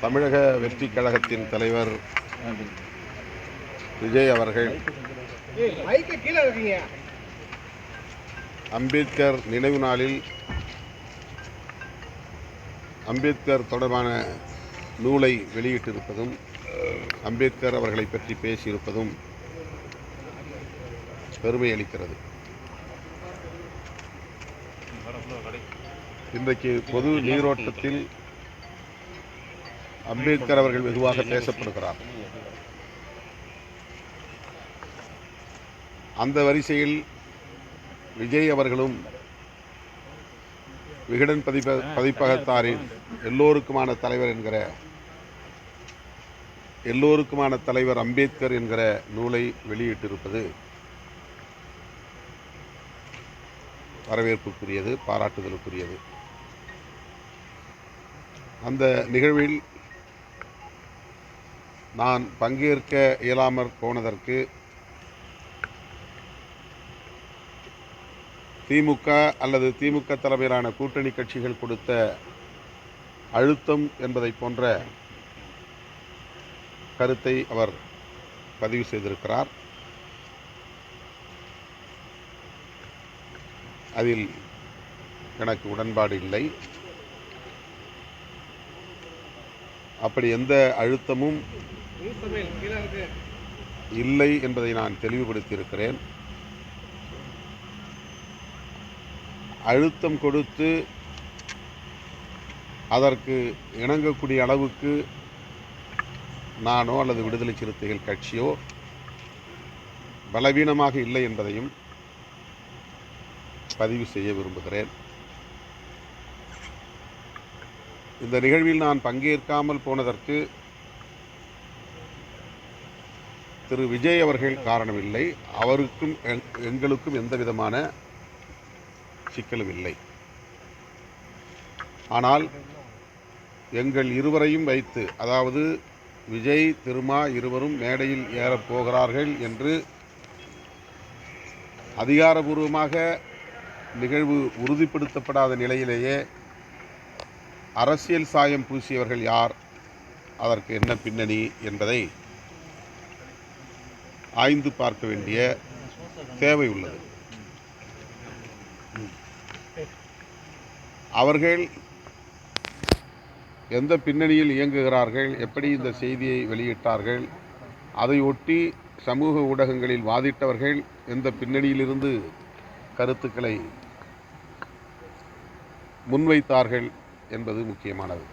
தமிழக வெற்றி கழகத்தின் தலைவர் விஜய் அவர்கள் அம்பேத்கர் நினைவு நாளில் அம்பேத்கர் தொடர்பான நூலை வெளியிட்டிருப்பதும் அம்பேத்கர் அவர்களை பற்றி பேசியிருப்பதும் பெருமை அளிக்கிறது. இன்றைக்கு பொது நீரோட்டத்தில் அம்பேத்கர் அவர்கள் வெகுவாக பேசப்படுகிறார். அந்த வரிசையில் விஜய் அவர்களும் விகடன் பதிப்பகத்தாரின் எல்லோருக்குமான தலைவர் என்கிற எல்லோருக்குமான தலைவர் அம்பேத்கர் என்கிற நூலை வெளியிட்டிருப்பது வரவேற்புக்குரியது, பாராட்டுதலுக்குரியது. அந்த நிகழ்வில் நான் பங்கேற்க இயலாமற் போனதற்கு திமுக அல்லது திமுக தலைமையிலான கூட்டணி கட்சிகள் கொடுத்த அழுத்தம் என்பதை போன்ற கருத்தை அவர் பதிவு செய்திருக்கிறார். அதில் எனக்கு உடன்பாடு இல்லை. அப்படி எந்த அழுத்தமும் இல்லை என்பதை நான் தெளிவுபடுத்தியிருக்கிறேன். அழுத்தம் கொடுத்து அதற்கு இணங்கக்கூடிய அளவுக்கு நானோ அல்லது விடுதலை சிறுத்தைகள் கட்சியோ பலவீனமாக இல்லை என்பதையும் பதிவு செய்ய விரும்புகிறேன். இந்த நிகழ்வில் நான் பங்கேற்காமல் போனதற்கு திரு விஜய் அவர்கள் காரணமில்லை. அவருக்கும் எங்களுக்கும் எந்த விதமான சிக்கலும் இல்லை. ஆனால் எங்கள் இருவரையும் வைத்து, அதாவது விஜய் திருமா இருவரும் மேடையில் ஏறப்போகிறார்கள் என்று அதிகாரபூர்வமாக நிகழ்வு உறுதிப்படுத்தப்படாத நிலையிலேயே அரசியல் சாயம் பூசியவர்கள் யார், அதற்கு என்ன பின்னணி என்பதை ஆய்ந்து பார்க்க வேண்டிய தேவை உள்ளது. அவர்கள் எந்த பின்னணியில் இயங்குகிறார்கள், எப்படி இந்த செய்தியை வெளியிட்டார்கள், அதை ஒட்டி சமூக ஊடகங்களில் வாதிட்டவர்கள் எந்த பின்னணியிலிருந்து கருத்துக்களை முன்வைத்தார்கள் என்பது முக்கியமானது.